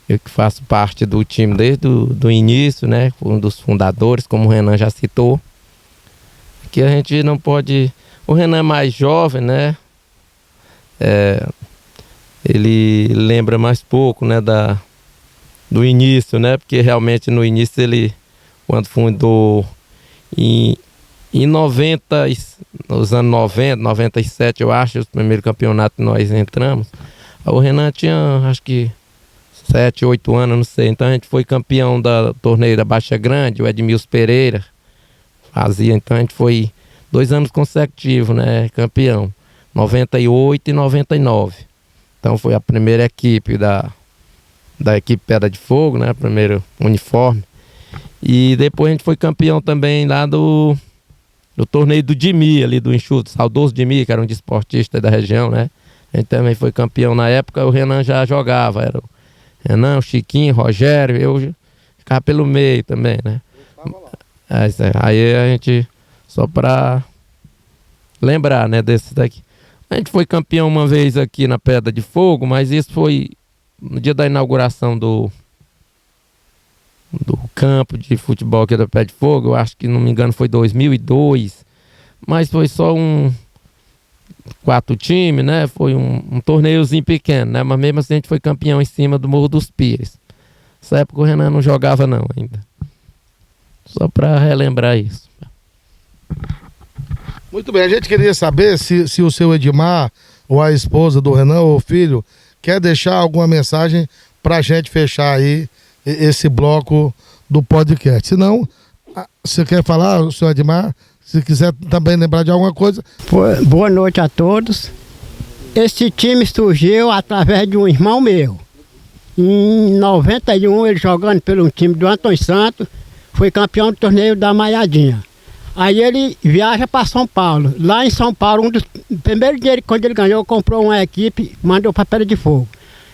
Eu que faço parte do time desde o início, né? Fui um dos fundadores, como o Renan já citou. Aqui a gente não pode... O Renan é mais jovem, né? Ele lembra mais pouco, né, do início, né? Porque realmente no início ele, quando fundou em 90, nos anos 90, 97, eu acho, o primeiro campeonato que nós entramos, o Renan tinha, acho que 7, 8 anos, não sei. Então a gente foi campeão da torneio da Baixa Grande, o Edmilson Pereira fazia. Então a gente foi 2 anos consecutivos, né, campeão, 98 e 99. Então foi a primeira equipe da equipe Pedra de Fogo, né, primeiro uniforme. E depois a gente foi campeão também lá do torneio do Dimi, ali do Enxuto, saudoso Dimi, que era um desportista da região, né. A gente também foi campeão na época, o Renan já jogava, era o Renan, o Chiquinho, o Rogério, eu ficava pelo meio também, né. Aí a gente, só para lembrar, né, desse daqui. A gente foi campeão uma vez aqui na Pedra de Fogo, mas isso foi no dia da inauguração do campo de futebol aqui da Pedra de Fogo. Eu acho que, não me engano, foi 2002, mas foi só 4 times, né? Foi um torneiozinho pequeno, né? Mas mesmo assim a gente foi campeão em cima do Morro dos Pires. Nessa época o Renan não jogava não ainda. Só para relembrar isso. Muito bem, a gente queria saber se o seu Edmar, ou a esposa do Renan, ou o filho, quer deixar alguma mensagem para a gente fechar aí esse bloco do podcast. Se não, você quer falar, o senhor Edmar? Se quiser também lembrar de alguma coisa. Boa noite a todos. Esse time surgiu através de um irmão meu. Em 91, ele jogando pelo time do Antônio Santos, foi campeão do torneio da Maiadinha. Aí ele viaja para São Paulo. Lá em São Paulo, o primeiro dinheiro quando ele ganhou, comprou uma equipe, mandou para Pedra de Fogo.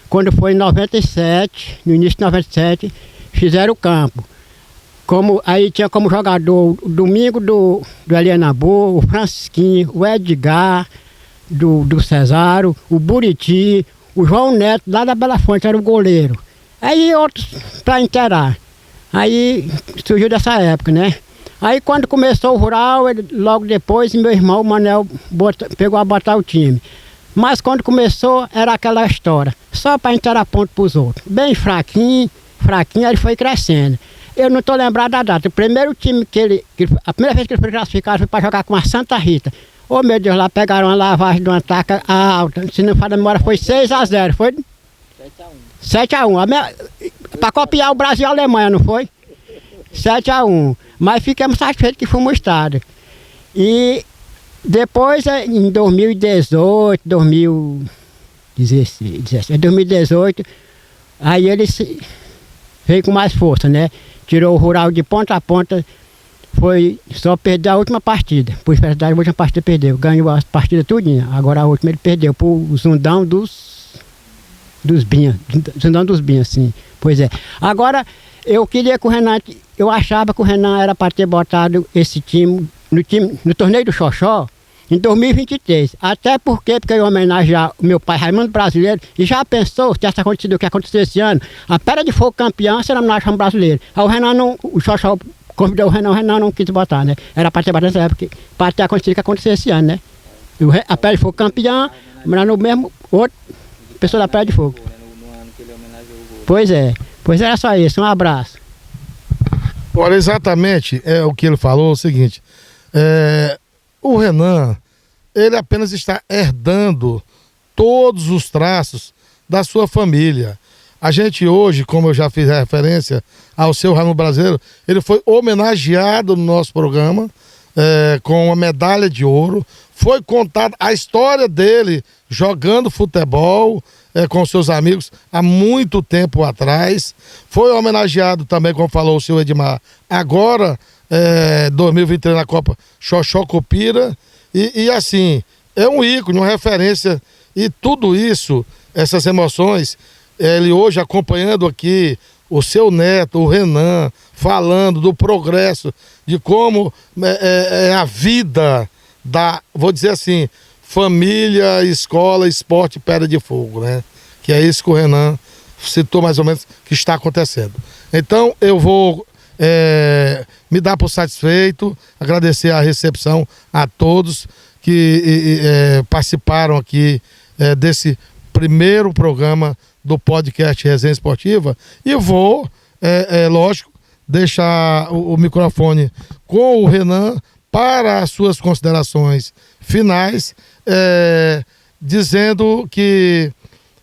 Quando foi em 97, no início de 97, fizeram o campo. Aí tinha como jogador o Domingo do Elianabô, o Francisquinho, o Edgar do Cesário, o Buriti, o João Neto lá da Bela Fonte, era o goleiro. Aí outros para inteirar. Aí surgiu dessa época, né? Aí quando começou o rural, logo depois meu irmão, o Manel, pegou a botar o time. Mas quando começou, era aquela história, só para inteirar ponto para os outros. Bem fraquinho, ele foi crescendo. Eu não estou lembrado da data. O primeiro time a primeira vez que ele foi classificado foi para jogar com a Santa Rita. Oh meu Deus, lá pegaram uma lavagem de uma taca alta. Se não falha a memória, foi 6-0, foi? 7-1. Para copiar o Brasil e a Alemanha, não foi? 7-1. Mas ficamos satisfeitos que fomos estado. E depois, em 2018, 2018, aí ele veio com mais força, né? Tirou o rural de ponta a ponta, só perdeu a última partida. Por verdade, a última partida perdeu. Ganhou as partidas tudinha. Agora a última ele perdeu pro Zundão dos Binhas. Zundão dos Binhas, sim. Pois é. Agora, eu queria que o Renan, eu achava que o Renan era para ter botado esse time no torneio do Xoxó em 2023. Até porque eu ia homenagear o meu pai Raimundo Brasileiro. E já pensou se tivesse acontecido o que aconteceu esse ano? A Pedra de Fogo campeã será homenagem brasileiro. Aí o Renan o Xoxó convidou o Renan não quis botar, né? Era para ter botado nessa época, para ter acontecido o que aconteceu esse ano, né? A Pedra de Fogo campeã, mas no mesmo outro pessoa da Pedra de Fogo. Pois é. Pois era só isso. Um abraço. Olha, exatamente o que ele falou, é o seguinte. O Renan, ele apenas está herdando todos os traços da sua família. A gente hoje, como eu já fiz referência ao seu Raimundo Brasileiro, ele foi homenageado no nosso programa com uma medalha de ouro. Foi contada a história dele jogando futebol com seus amigos há muito tempo atrás. Foi homenageado também, como falou o senhor Edmar, agora 2023 na Copa Xoxó Copira, e assim, é um ícone, uma referência, e tudo isso, essas emoções, ele hoje acompanhando aqui o seu neto, o Renan, falando do progresso, de como é a vida vou dizer assim, família, escola, esporte, Pedra de Fogo, né? Que é isso que o Renan citou mais ou menos que está acontecendo. Então eu vou me dar por satisfeito, agradecer a recepção a todos que participaram aqui desse primeiro programa do podcast Resenha Esportiva, e vou, lógico, deixar o microfone com o Renan para as suas considerações finais, dizendo que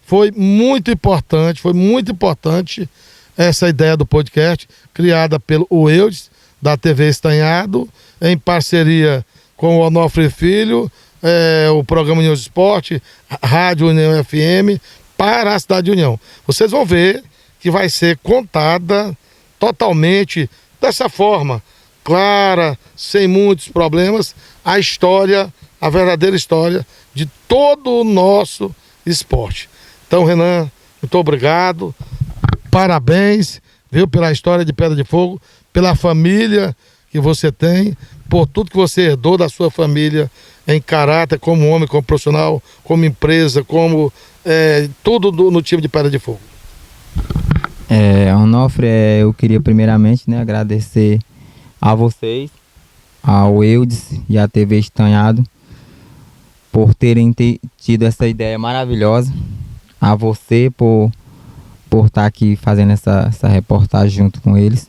foi muito importante essa ideia do podcast, criada pelo Eudes, da TV Estanhado, em parceria com o Onofre Filho, o programa União Esporte, Rádio União FM, para a cidade de União. Vocês vão ver que vai ser contada totalmente dessa forma, clara, sem muitos problemas, a história, a verdadeira história de todo o nosso esporte. Então, Renan, muito obrigado, parabéns, viu, pela história de Pedra de Fogo, pela família que você tem, por tudo que você herdou da sua família em caráter, como homem, como profissional, como empresa, como tudo no time de Pedra de Fogo. Onofre, eu queria primeiramente, né, agradecer a vocês, ao Eudes e à TV Estanhado, por terem tido essa ideia maravilhosa, a você por estar aqui fazendo essa reportagem junto com eles.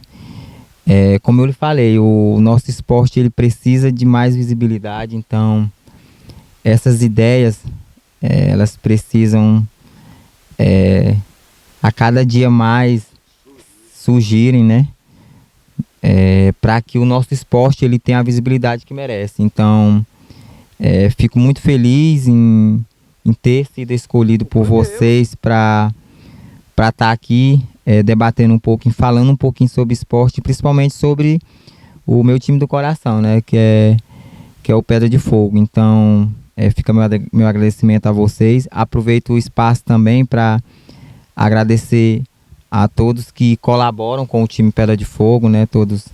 Como eu lhe falei, o nosso esporte ele precisa de mais visibilidade, então essas ideias elas precisam a cada dia mais surgirem, né? Para que o nosso esporte ele tenha a visibilidade que merece. Então, fico muito feliz em ter sido escolhido por vocês para estar aqui debatendo um pouquinho, falando um pouquinho sobre esporte, principalmente sobre o meu time do coração, né? Que é o Pedra de Fogo. Então, fica meu agradecimento a vocês. Aproveito o espaço também para agradecer a todos que colaboram com o time Pedra de Fogo, né? Todas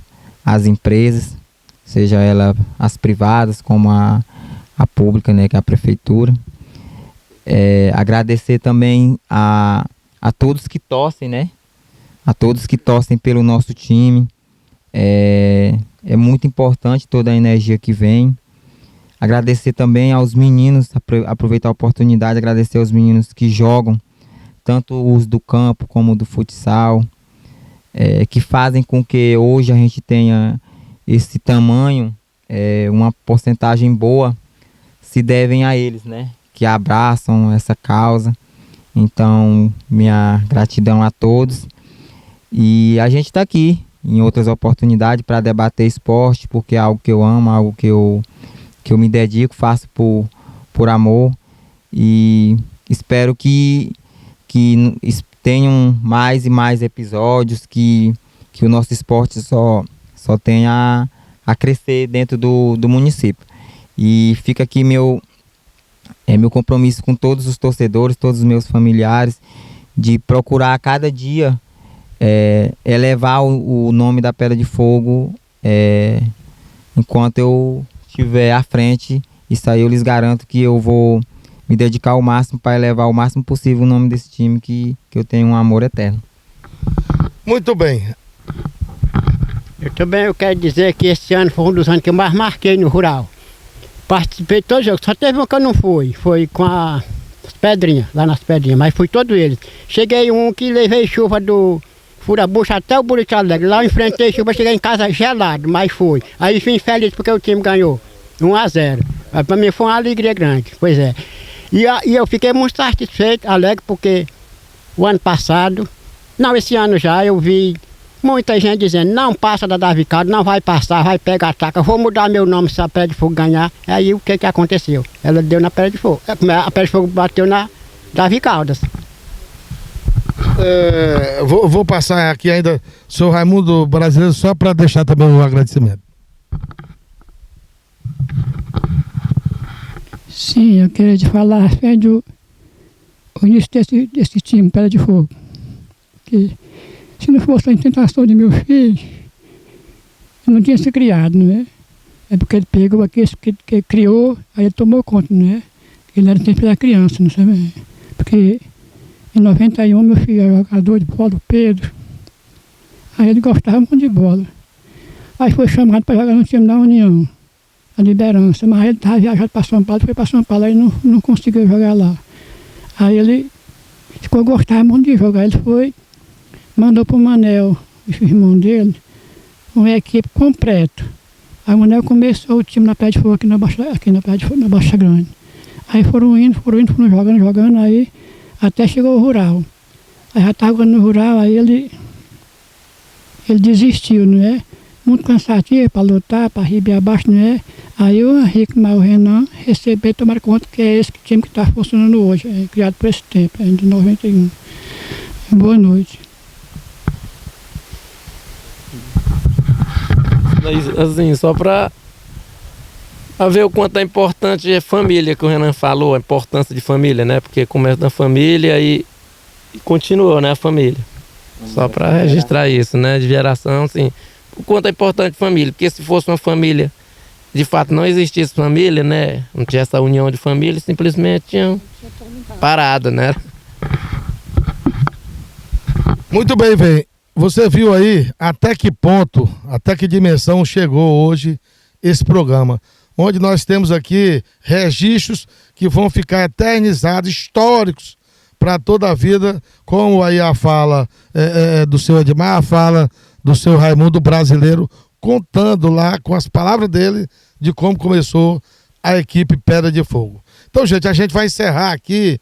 as empresas, seja ela as privadas como a pública, né? Que é a prefeitura. Agradecer também a todos que torcem, né? A todos que torcem pelo nosso time. É muito importante toda a energia que vem. Agradecer também aos meninos, aproveitar a oportunidade, agradecer aos meninos que jogam, tanto os do campo como do futsal, que fazem com que hoje a gente tenha esse tamanho, uma porcentagem boa, se devem a eles, né? Que abraçam essa causa. Então, minha gratidão a todos. E a gente está aqui em outras oportunidades para debater esporte, porque é algo que eu amo, algo que eu me dedico, faço por amor. E espero que tenham mais e mais episódios, que o nosso esporte só tenha a crescer dentro do município. E fica aqui meu compromisso com todos os torcedores, todos os meus familiares, de procurar a cada dia elevar o nome da Pedra de Fogo enquanto eu estiver à frente. Isso aí eu lhes garanto que eu vou me dedicar ao máximo para elevar o máximo possível o nome desse time que eu tenho um amor eterno. Muito bem. Eu quero dizer que esse ano foi um dos anos que eu mais marquei no rural. Participei de todos os jogos, só teve um que eu não fui, foi com as pedrinhas, lá nas pedrinhas, mas fui todos eles. Cheguei um que levei chuva do Fura-Bucha até o Buriti Alegre, lá eu enfrentei chuva, cheguei em casa gelado, mas fui. Aí vim feliz porque o time ganhou, 1-0. Para mim foi uma alegria grande, pois é. E eu fiquei muito satisfeito, alegre, porque o ano passado, não, esse ano já, eu vi muita gente dizendo, não passa da Davi Caldas, não vai passar, vai pegar a taca, vou mudar meu nome se a Pedra de Fogo ganhar. Aí o que aconteceu? Ela deu na Pedra de Fogo. A Pedra de Fogo bateu na Davi Caldas. Vou passar aqui ainda o senhor Raimundo Brasileiro, só para deixar também um agradecimento. Sim, eu queria te falar do início desse time Pedra de Fogo. Que se não fosse a tentação de meu filho, eu não tinha se criado, não é? É porque ele pegou aqueles que criou, aí ele tomou conta, não é? Ele era sempre da criança, não sabe? Porque em 91 meu filho era jogador de bola, o Pedro. Aí ele gostava muito de bola. Aí foi chamado para jogar no time da União, a liderança, mas ele estava viajando para São Paulo, foi para São Paulo, aí não conseguiu jogar lá. Aí ele gostava muito de jogar, ele foi, mandou para o Manel, o irmão dele, uma equipe completa. Aí o Manel começou o time na Pedra de Fogo aqui na Baixa Grande. Aí foram indo, jogando, aí até chegou o Rural. Aí já estava no Rural, aí ele desistiu, não é? Muito cansativo para lutar, para arriba e abaixo, não é? Aí o Henrique e o Renan receberam e tomaram conta que é esse time que está funcionando hoje, criado por esse tempo, de 91. Boa noite. Assim, só para ver o quanto é importante a família, que o Renan falou, a importância de família, né? Porque começa na família e continuou, né? A família. Só para registrar isso, né? De geração, assim. O quanto é importante a família, porque se fosse uma família, de fato não existisse família, né? Não tinha essa união de família, simplesmente tinham parado, né? Muito bem, velho. Você viu aí até que ponto, até que dimensão chegou hoje esse programa, onde nós temos aqui registros que vão ficar eternizados, históricos para toda a vida, como aí a fala do seu Edmar, a fala do seu Raimundo Brasileiro, contando lá com as palavras dele de como começou a equipe Pedra de Fogo. Então, gente, a gente vai encerrar aqui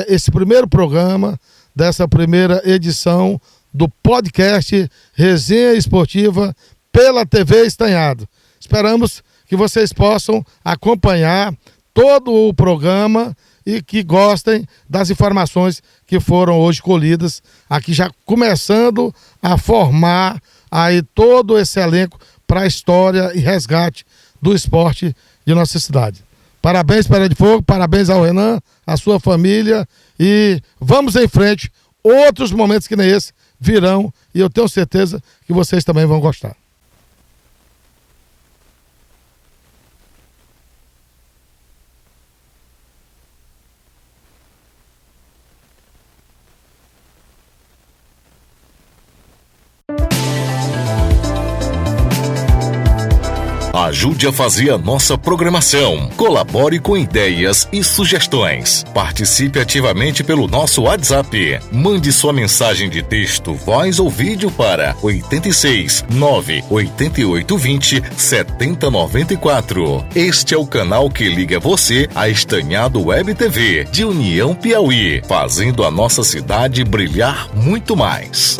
esse primeiro programa dessa primeira edição do podcast Resenha Esportiva pela TV Estanhado. Esperamos que vocês possam acompanhar todo o programa e que gostem das informações que foram hoje colhidas aqui, já começando a formar aí todo esse elenco para a história e resgate do esporte de nossa cidade. Parabéns, Pedra de Fogo, parabéns ao Renan, à sua família, e vamos em frente. Outros momentos que nem esse virão e eu tenho certeza que vocês também vão gostar. Ajude a fazer a nossa programação. Colabore com ideias e sugestões. Participe ativamente pelo nosso WhatsApp. Mande sua mensagem de texto, voz ou vídeo para 86 98820 7094. Este é o canal que liga você a Estanhado Web TV de União Piauí, fazendo a nossa cidade brilhar muito mais.